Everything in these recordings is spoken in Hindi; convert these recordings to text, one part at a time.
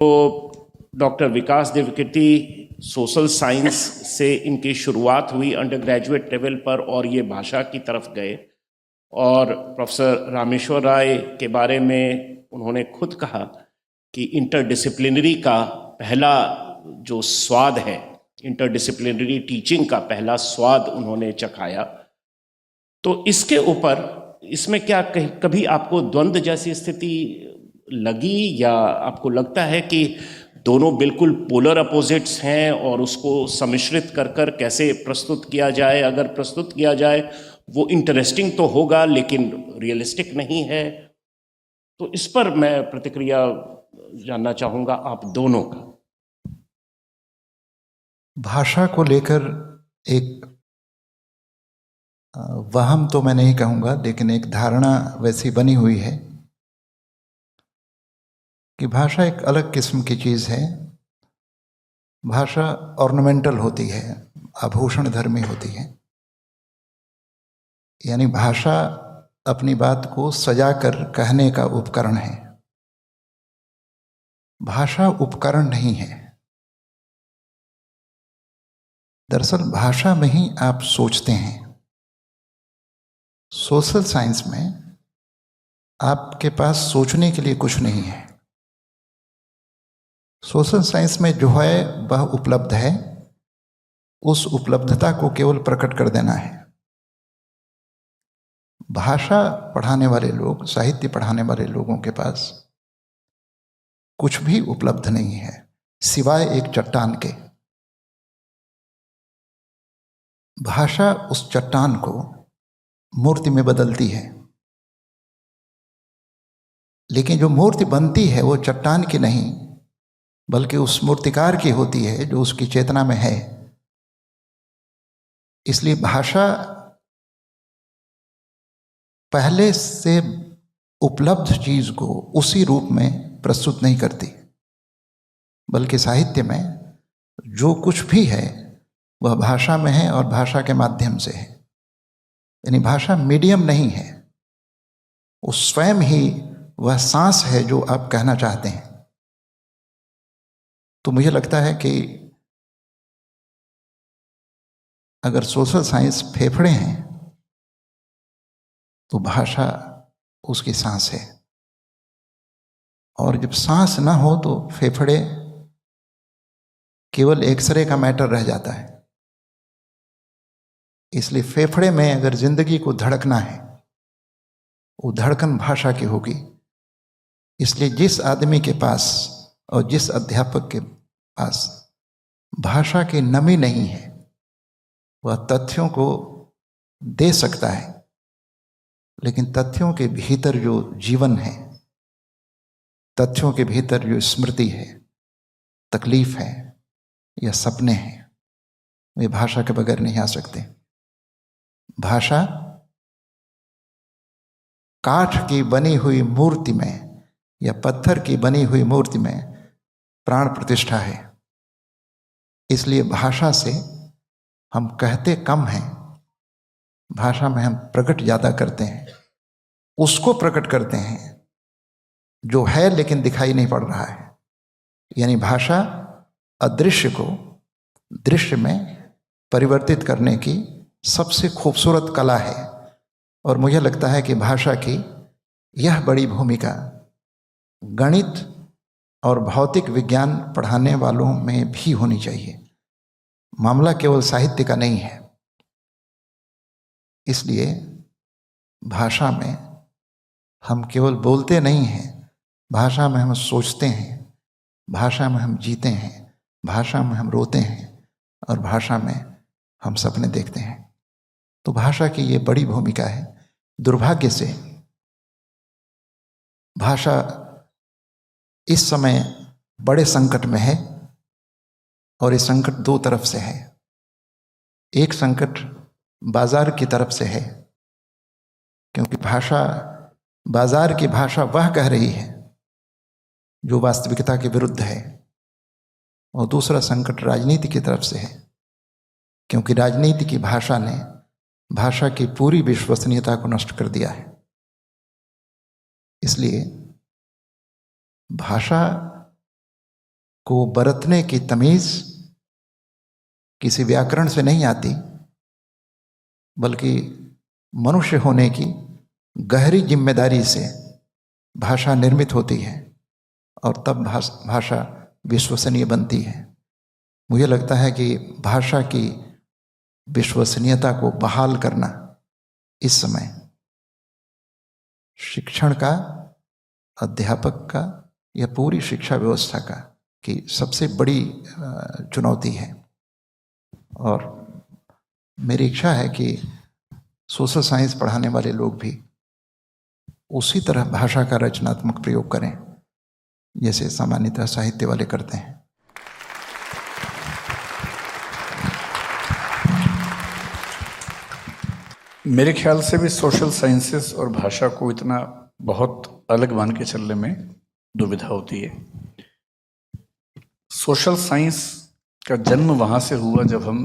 तो डॉक्टर विकास देवकीर्ति सोशल साइंस से इनकी शुरुआत हुई अंडर ग्रेजुएट लेवल पर और ये भाषा की तरफ गए। और प्रोफेसर रामेश्वर राय के बारे में उन्होंने खुद कहा कि इंटरडिसिप्लिनरी का पहला जो स्वाद है, इंटरडिसिप्लिनरी टीचिंग का पहला स्वाद उन्होंने चखाया। तो इसके ऊपर इसमें क्या कभी आपको द्वंद्व जैसी स्थिति लगी, या आपको लगता है कि दोनों बिल्कुल पोलर अपोजिट्स हैं और उसको सम्मिश्रित कर कर कैसे प्रस्तुत किया जाए? अगर प्रस्तुत किया जाए वो इंटरेस्टिंग तो होगा लेकिन रियलिस्टिक नहीं है। तो इस पर मैं प्रतिक्रिया जानना चाहूँगा आप दोनों का। भाषा को लेकर एक वहम तो मैं नहीं कहूँगा, लेकिन एक धारणा वैसी बनी हुई है कि भाषा एक अलग किस्म की चीज़ है। भाषा ऑर्नामेंटल होती है, आभूषण धर्मी होती है। यानी भाषा अपनी बात को सजाकर कहने का उपकरण है। भाषा उपकरण नहीं है। दरअसल भाषा में ही आप सोचते हैं। सोशल साइंस में आपके पास सोचने के लिए कुछ नहीं है। सोशल साइंस में जो है वह उपलब्ध है, उस उपलब्धता को केवल प्रकट कर देना है। भाषा पढ़ाने वाले लोग, साहित्य पढ़ाने वाले लोगों के पास कुछ भी उपलब्ध नहीं है सिवाय एक चट्टान के। भाषा उस चट्टान को मूर्ति में बदलती है, लेकिन जो मूर्ति बनती है वो चट्टान की नहीं बल्कि उस मूर्तिकार की होती है जो उसकी चेतना में है। इसलिए भाषा पहले से उपलब्ध चीज को उसी रूप में प्रस्तुत नहीं करती, बल्कि साहित्य में जो कुछ भी है वह भाषा में है और भाषा के माध्यम से है। यानी भाषा मीडियम नहीं है, वो स्वयं ही वह सांस है जो आप कहना चाहते हैं। तो मुझे लगता है कि अगर सोशल साइंस फेफड़े हैं तो भाषा उसकी सांस है, और जब सांस ना हो तो फेफड़े केवल एक्सरे का मैटर रह जाता है। इसलिए फेफड़े में अगर जिंदगी को धड़कना है, वो धड़कन भाषा की होगी। इसलिए जिस आदमी के पास और जिस अध्यापक के पास भाषा की नमी नहीं है वह तथ्यों को दे सकता है, लेकिन तथ्यों के भीतर जो जीवन है, तथ्यों के भीतर जो स्मृति है, तकलीफ है या सपने हैं, वे भाषा के बगैर नहीं आ सकते। भाषा काठ की बनी हुई मूर्ति में या पत्थर की बनी हुई मूर्ति में प्राण प्रतिष्ठा है। इसलिए भाषा से हम कहते कम हैं, भाषा में हम प्रकट ज्यादा करते हैं। उसको प्रकट करते हैं जो है लेकिन दिखाई नहीं पड़ रहा है। यानी भाषा अदृश्य को दृश्य में परिवर्तित करने की सबसे खूबसूरत कला है। और मुझे लगता है कि भाषा की यह बड़ी भूमिका गणित और भौतिक विज्ञान पढ़ाने वालों में भी होनी चाहिए। मामला केवल साहित्य का नहीं है। इसलिए भाषा में हम केवल बोलते नहीं हैं, भाषा में हम सोचते हैं, भाषा में हम जीते हैं, भाषा में हम रोते हैं और भाषा में हम सपने देखते हैं। तो भाषा की ये बड़ी भूमिका है। दुर्भाग्य से भाषा इस समय बड़े संकट में है, और ये संकट दो तरफ से है। एक संकट बाजार की तरफ से है, क्योंकि भाषा, बाजार की भाषा वह कह रही है जो वास्तविकता के विरुद्ध है। और दूसरा संकट राजनीति की तरफ से है, क्योंकि राजनीति की भाषा ने भाषा की पूरी विश्वसनीयता को नष्ट कर दिया है। इसलिए भाषा को बरतने की तमीज किसी व्याकरण से नहीं आती, बल्कि मनुष्य होने की गहरी जिम्मेदारी से भाषा निर्मित होती है और तब भाषा विश्वसनीय बनती है। मुझे लगता है कि भाषा की विश्वसनीयता को बहाल करना इस समय शिक्षण का, अध्यापक का या पूरी शिक्षा व्यवस्था का की सबसे बड़ी चुनौती है। और मेरी इच्छा है कि सोशल साइंस पढ़ाने वाले लोग भी उसी तरह भाषा का रचनात्मक प्रयोग करें जैसे सामान्यतः साहित्य वाले करते हैं। मेरे ख्याल से भी सोशल साइंसेस और भाषा को इतना बहुत अलग मान के चलने में दुविधा होती है। सोशल साइंस का जन्म वहाँ से हुआ जब हम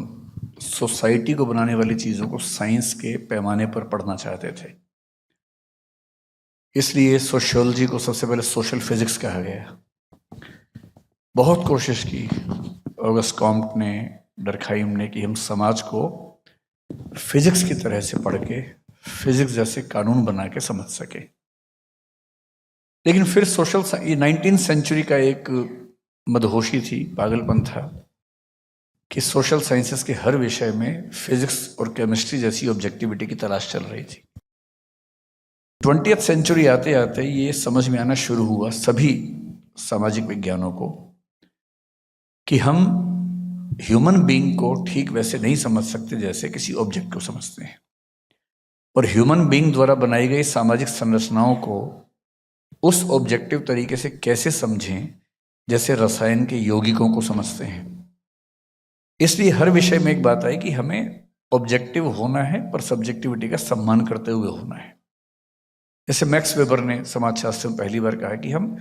सोसाइटी को बनाने वाली चीज़ों को साइंस के पैमाने पर पढ़ना चाहते थे। इसलिए सोशियोलॉजी को सबसे पहले सोशल फिजिक्स कहा गया। बहुत कोशिश की ऑगस्ट कॉम्ट ने, डर्कहाइम ने, कि हम समाज को फिजिक्स की तरह से पढ़ के फिजिक्स जैसे कानून बना के समझ सके। लेकिन फिर ये 19th सेंचुरी का एक मदहोशी थी, पागलपन था कि सोशल साइंसेस के हर विषय में फिजिक्स और केमिस्ट्री जैसी ऑब्जेक्टिविटी की तलाश चल रही थी। 20th सेंचुरी आते आते ये समझ में आना शुरू हुआ सभी सामाजिक विज्ञानों को कि हम ह्यूमन बीइंग को ठीक वैसे नहीं समझ सकते जैसे किसी ऑब्जेक्ट को समझते हैं, और ह्यूमन बीइंग द्वारा बनाई गई सामाजिक संरचनाओं को उस ऑब्जेक्टिव तरीके से कैसे समझें जैसे रसायन के यौगिकों को समझते हैं। इसलिए हर विषय में एक बात आई कि हमें ऑब्जेक्टिव होना है पर सब्जेक्टिविटी का सम्मान करते हुए होना है। जैसे मैक्स वेबर ने समाजशास्त्र में पहली बार कहा कि हम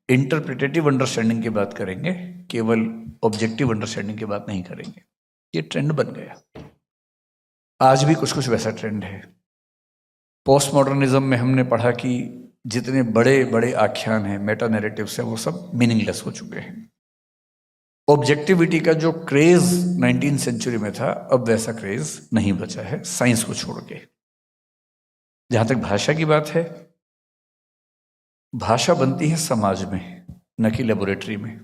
इंटरप्रिटेटिव अंडरस्टैंडिंग की बात करेंगे, केवल ऑब्जेक्टिव अंडरस्टैंडिंग की बात नहीं करेंगे। ये ट्रेंड बन गया। आज भी कुछ कुछ वैसा ट्रेंड है। पोस्ट मॉडर्निज्म में हमने पढ़ा कि जितने बड़े बड़े आख्यान हैं, मेटा नैरेटिव्स हैं, वो सब मीनिंगलेस हो चुके हैं। ऑब्जेक्टिविटी का जो क्रेज 19th सेंचुरी में था, अब वैसा क्रेज नहीं बचा है साइंस को छोड़ के। जहां तक भाषा की बात है, भाषा बनती है समाज में, न कि लेबोरेटरी में।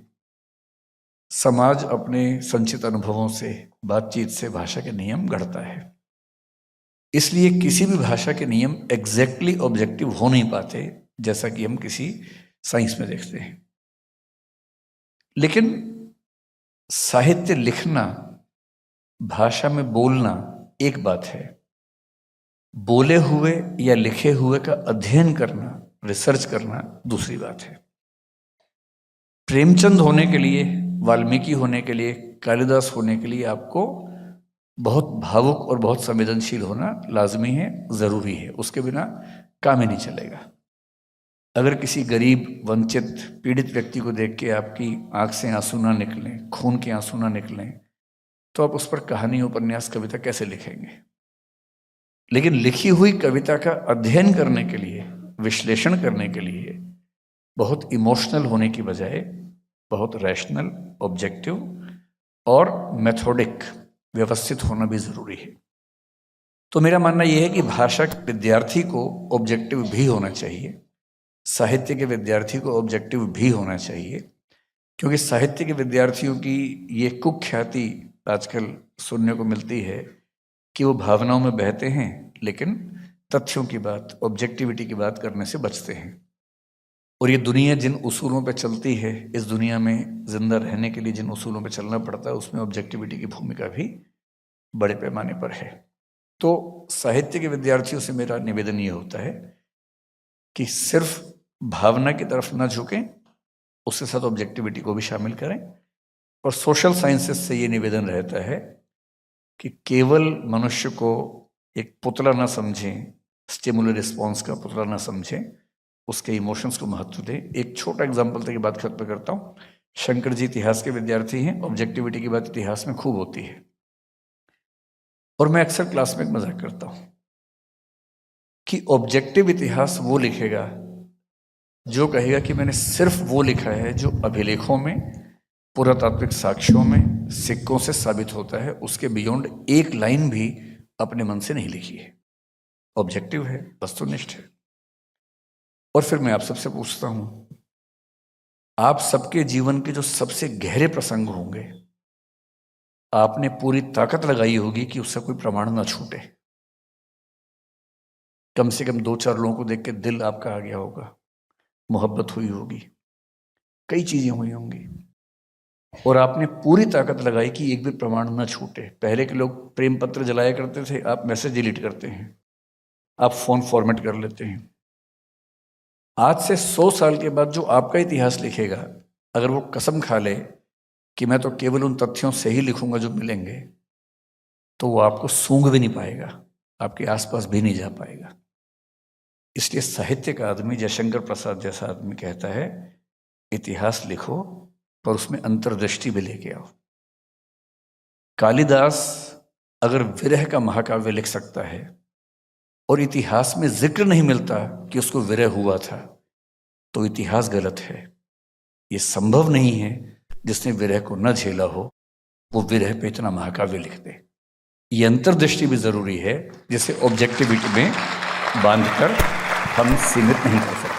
समाज अपने संचित अनुभवों से, बातचीत से भाषा के नियम गढ़ता है। इसलिए किसी भी भाषा के नियम एग्जैक्टली ऑब्जेक्टिव हो नहीं पाते, जैसा कि हम किसी साइंस में देखते हैं। लेकिन साहित्य लिखना, भाषा में बोलना एक बात है, बोले हुए या लिखे हुए का अध्ययन करना, रिसर्च करना दूसरी बात है। प्रेमचंद होने के लिए, वाल्मीकि होने के लिए, कालिदास होने के लिए आपको बहुत भावुक और बहुत संवेदनशील होना लाजमी है, ज़रूरी है। उसके बिना काम ही नहीं चलेगा। अगर किसी गरीब, वंचित, पीड़ित व्यक्ति को देख के आपकी आंख से आंसू ना निकलें, खून के आंसू ना निकलें, तो आप उस पर कहानी, उपन्यास, कविता कैसे लिखेंगे? लेकिन लिखी हुई कविता का अध्ययन करने के लिए, विश्लेषण करने के लिए बहुत इमोशनल होने की बजाय बहुत रैशनल, ऑब्जेक्टिव और मेथोडिक, व्यवस्थित होना भी जरूरी है। तो मेरा मानना यह है कि भाषा के विद्यार्थी को ऑब्जेक्टिव भी होना चाहिए, साहित्य के विद्यार्थी को ऑब्जेक्टिव भी होना चाहिए, क्योंकि साहित्य के विद्यार्थियों की ये कुख्याति आजकल सुनने को मिलती है कि वो भावनाओं में बहते हैं, लेकिन तथ्यों की बात, ऑब्जेक्टिविटी की बात करने से बचते हैं। और ये दुनिया जिन उसूलों पे चलती है, इस दुनिया में जिंदा रहने के लिए जिन उसूलों पे चलना पड़ता है, उसमें ऑब्जेक्टिविटी की भूमिका भी बड़े पैमाने पर है। तो साहित्य के विद्यार्थियों से मेरा निवेदन ये होता है कि सिर्फ भावना की तरफ ना झुकें, उसके साथ ऑब्जेक्टिविटी को भी शामिल करें। और सोशल साइंसेस से ये निवेदन रहता है कि केवल मनुष्य को एक पुतला ना समझें, स्टिमुलर रिस्पॉन्स का पुतला ना समझें, उसके इमोशंस को महत्व दें। एक छोटा एग्जाम्पल तक बात खत्म करता हूँ। शंकर जी इतिहास के विद्यार्थी हैं, ऑब्जेक्टिविटी की बात इतिहास में खूब होती है, और मैं अक्सर क्लास में एक मजाक करता हूँ कि ऑब्जेक्टिव इतिहास वो लिखेगा जो कहेगा कि मैंने सिर्फ वो लिखा है जो अभिलेखों में पुरातात्विक साक्ष्यों में, सिक्कों से साबित होता है। उसके बियॉन्ड एक लाइन भी अपने मन से नहीं लिखी है। ऑब्जेक्टिव है, वस्तुनिष्ठ है। और फिर मैं आप सबसे पूछता हूं, आप सबके जीवन के जो सबसे गहरे प्रसंग होंगे, आपने पूरी ताकत लगाई होगी कि उससे कोई प्रमाण ना छूटे। कम से कम 2-4 लोगों को देख के दिल आपका आ गया होगा, मोहब्बत हुई होगी, कई चीजें हुई होंगी, और आपने पूरी ताकत लगाई कि एक भी प्रमाण न छूटे। पहले के लोग प्रेम पत्र जलाया करते थे, आप मैसेज डिलीट करते हैं, आप फोन फॉर्मेट कर लेते हैं। आज से 100 साल के बाद जो आपका इतिहास लिखेगा, अगर वो कसम खा ले कि मैं तो केवल उन तथ्यों से ही लिखूंगा जो मिलेंगे, तो वो आपको सूंघ भी नहीं पाएगा, आपके आसपास भी नहीं जा पाएगा। इसलिए साहित्य का आदमी, जयशंकर प्रसाद जैसा आदमी कहता है, इतिहास लिखो पर उसमें अंतर्दृष्टि भी लेके आओ। कालिदास अगर विरह का महाकाव्य लिख सकता है और इतिहास में जिक्र नहीं मिलता कि उसको विरह हुआ था, तो इतिहास गलत है। ये संभव नहीं है जिसने विरह को न झेला हो वो विरह पे इतना महाकाव्य लिख दे। ये अंतर्दृष्टि भी जरूरी है, जिसे ऑब्जेक्टिविटी में बांधकर हम सीमित नहीं कर सकते।